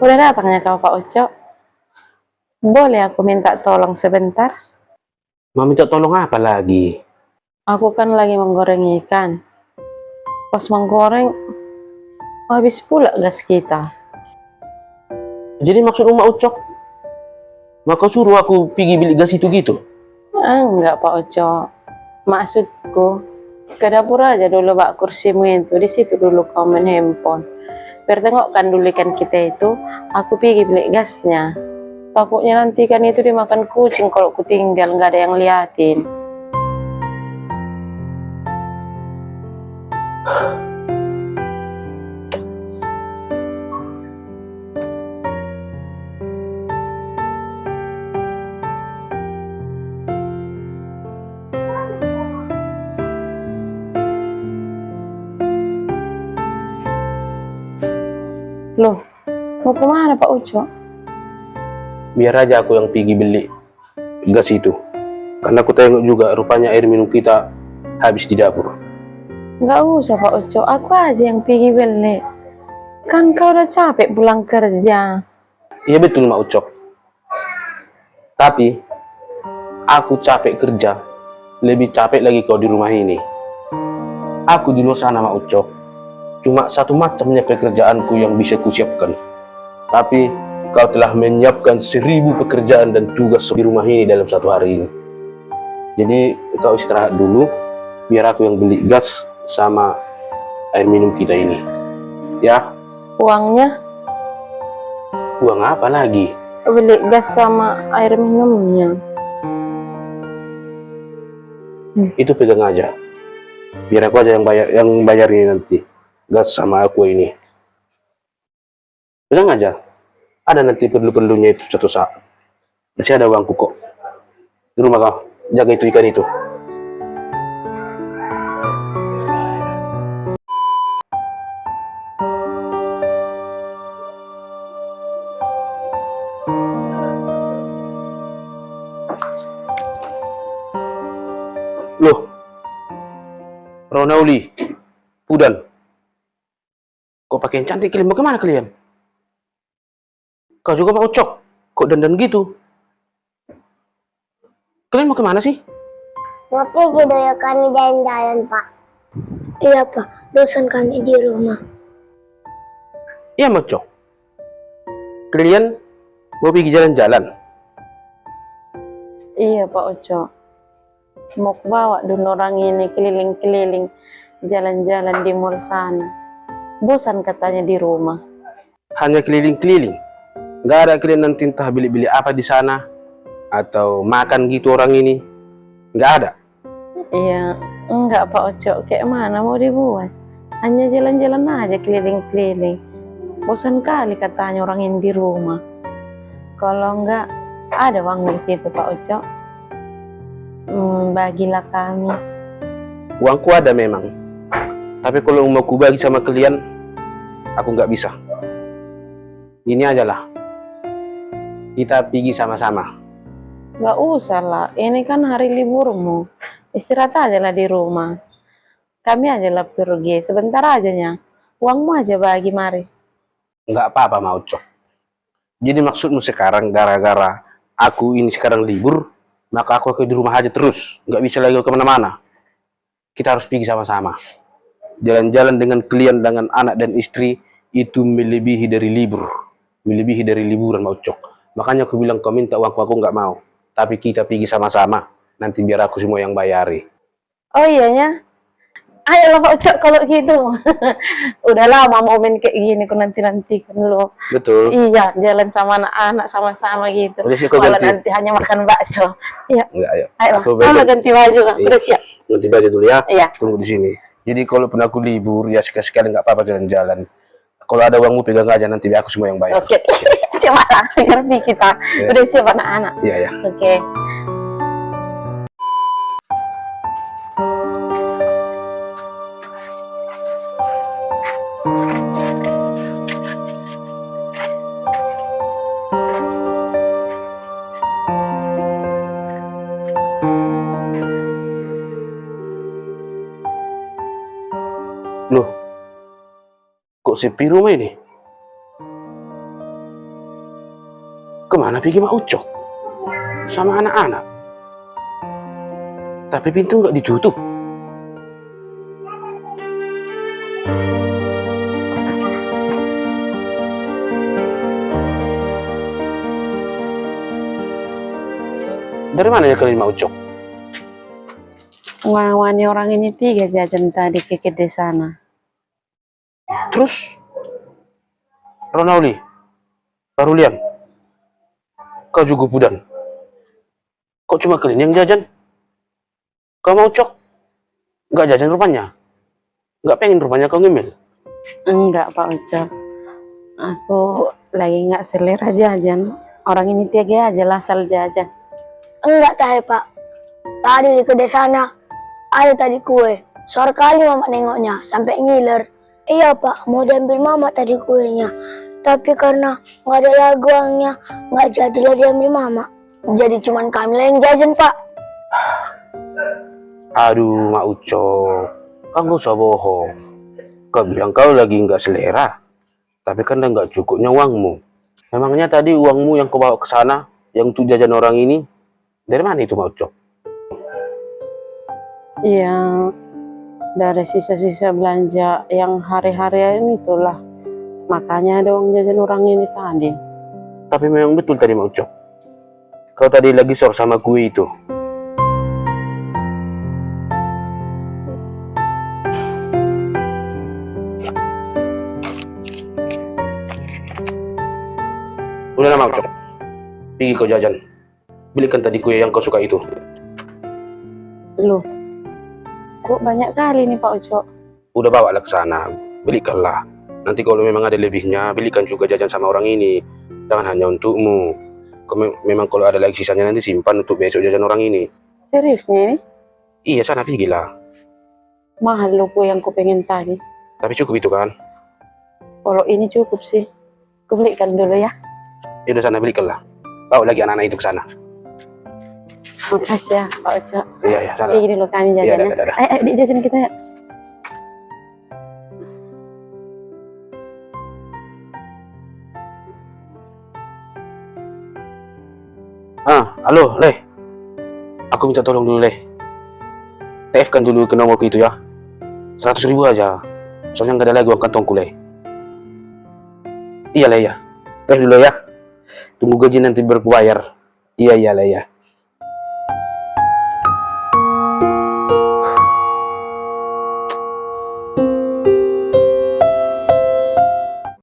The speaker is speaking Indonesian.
Udah datangnya kau Pak Ucok? Boleh aku minta tolong sebentar? Mau minta tolong apa lagi? Aku kan lagi menggoreng ikan. Pas menggoreng, habis pula gas kita. Jadi maksud Mak Ucok, maka suruh aku pergi beli gas itu gitu? Enggak Pak Ucok. Maksudku, ke dapur aja dulu Pak kursimu itu. Di situ dulu kau main handphone. Biar tengokkan dulu ikan kita itu, aku pergi beli gasnya. Takutnya nanti kan itu dimakan kucing kalau ku tinggal, nggak ada yang liatin. Loh, mau kemana Pak Ucok? Biar aja aku yang pergi beli gas itu. Karena aku tengok juga rupanya air minum kita habis di dapur. Nggak usah Pak Ucok, aku aja yang pergi beli. Kan kau udah capek pulang kerja. Iya betul Mak Ucok. Tapi aku capek kerja, lebih capek lagi kau di rumah ini. Aku di luar sana Mak Ucok, cuma satu macamnya pekerjaanku yang bisa kusiapkan. Tapi kau telah menyiapkan 1000 pekerjaan dan tugas di rumah ini dalam satu hari ini. Jadi kau istirahat dulu, biar aku yang beli gas sama air minum kita ini. Ya, Uangnya uang apa lagi? beli gas sama air minumnya. Itu pegang aja. Biar aku aja yang bayar ini nanti. Gas sama aku ini. Pegang aja. Ada nanti perlu-perlunya itu suatu saat. Masih ada uangku kok. Di rumah kau, jaga itu ikan itu. Loh, Ronauli, Pudan, kok pakaian cantik kalian? Mau kemana kalian? Kau juga mau cok? Kok dandan gitu? Kalian mau kemana sih? Mau pergi dulu kami jalan-jalan, Pak. Iya, Pak. Bosan kami di rumah. Iya mau cok. Kalian mau pergi jalan-jalan? Iya Pak Ucok. Mau bawa dulu orang ini keliling-keliling, jalan-jalan di mall sana. Bosan katanya di rumah. Hanya keliling-keliling. Gak ada kalian nanti entah beli-beli apa di sana atau makan gitu orang ini. Gak ada. Iya, enggak Pak Ucok. Kayak mana mau dibuat? Hanya jalan-jalan aja keliling-keliling. Bosan kali katanya orang ini di rumah. Kalau enggak, ada uang di situ Pak Ucok. Bagilah kami. Uangku ada memang. Tapi kalau mau ku bagi sama kalian, aku nggak bisa. Ini aja lah. Kita pergi sama-sama. Enggak usah lah, ini kan hari liburmu. Istirahat aja lah di rumah. Kami aja lah pergi, sebentar aja nya. Uangmu aja bagi mari. Nggak apa-apa mau cok. Jadi maksudmu sekarang gara-gara aku ini sekarang libur, maka aku di rumah aja terus. Nggak bisa lagi kemana-mana. Kita harus pergi sama-sama. Jalan-jalan dengan kalian, dengan anak dan istri, itu melebihi dari libur. Melebihi dari liburan mau cok. Makanya aku bilang kau minta uangku, aku nggak mau. Tapi kita pergi sama-sama. Nanti biar aku semua yang bayari. Oh iyanya, ayo lah Pak Ucok kalau gitu. Udah lama mau main kayak gini, aku nanti-nanti kan lo. Betul. Iya, jalan sama anak-anak sama-sama gitu. Udah sih kau Kalau ganti. nanti hanya makan bakso. Iya. Enggak, ayo. Ayo, Aku mama ganti baju kan. Iya. Udah siap. Ganti baju dulu ya. Iya. Tunggu di sini. Jadi kalau pun aku libur ya sekali-sekali nggak apa-apa jalan-jalan. Kalau ada uangmu pegang aja, nanti biar aku semua yang bayar. Oke. Coba lah, ngerti kita. Iya. Udah siap anak-anak. Iya ya. Oke. Loh, kok sepi rumah ini? Kemana pergi Mak Ucok? Sama anak-anak. Tapi pintu nggak ditutup. Dari mana ya kalian Mak Ucok? Wani orang ini 3 jajan tadi ke kedai sana. Terus Ronauli, Parulian, kau juga Pudan. Kok cuma kalian yang jajan? Kau Mak Ucok? Nggak jajan rupanya? Nggak pengen rupanya kau ngemil? Enggak Pak Ucok, aku lagi nggak selera jajan. Orang ini 3 aja lah asal jajan. Enggak tahu Pak. Tadi di kedai sana ada tadi kue. Sore kali mama nengoknya sampai ngiler. Iya Pak, mau diambil mama tadi kuenya. Tapi karena nggak ada lagi uangnya, nggak jadilah diambil mama. Jadi cuman kami yang jajan Pak. Aduh Mak Ucok, kau nggak usah bohong. Kau bilang kau lagi nggak selera, tapi kan nggak cukupnya uangmu. Memangnya tadi uangmu yang kau bawa ke sana, yang untuk jajan orang ini, dari mana itu Mak Ucok? Yang dari sisa-sisa belanja yang hari-harian itulah. Makanya ada uang jajan orang ini tadi. Tapi memang betul tadi Mak Ucok. Kau tadi lagi sor sama kue itu. Udah Mak Ucok, pergi kau jajan. Belikan tadi kue yang kau suka itu. Loh, kok banyak kali nih Pak Ucok? Udah bawa ke sana, belikanlah. Nanti kalau memang ada lebihnya, belikan juga jajan sama orang ini. Jangan hanya untukmu. Memang kalau ada lagi sisanya nanti simpan untuk besok jajan orang ini. Seriusnya ini? Iya, sana pergilah. Mahal loh kue yang ku pengen tadi. Tapi cukup itu kan? Kalau ini cukup sih. Ku belikan dulu ya. Ya udah sana belikanlah. Bawa lagi anak-anak itu ke sana. Makasih ya Pak Ucok. Iya, ya, sana. Pergi dulu kami Iya, jajan ya. dadah. Ayo, di jajan kita ya. Halo, Leh. Aku minta tolong dulu, Leh. TF-kan dulu ke nomorku itu ya. 100.000 aja. Soalnya nggak ada lagi uang kantongku, Leh. Iya, Leh, ya. TF dulu ya. Tunggu gaji nanti berbayar. Iya, Leh, ya.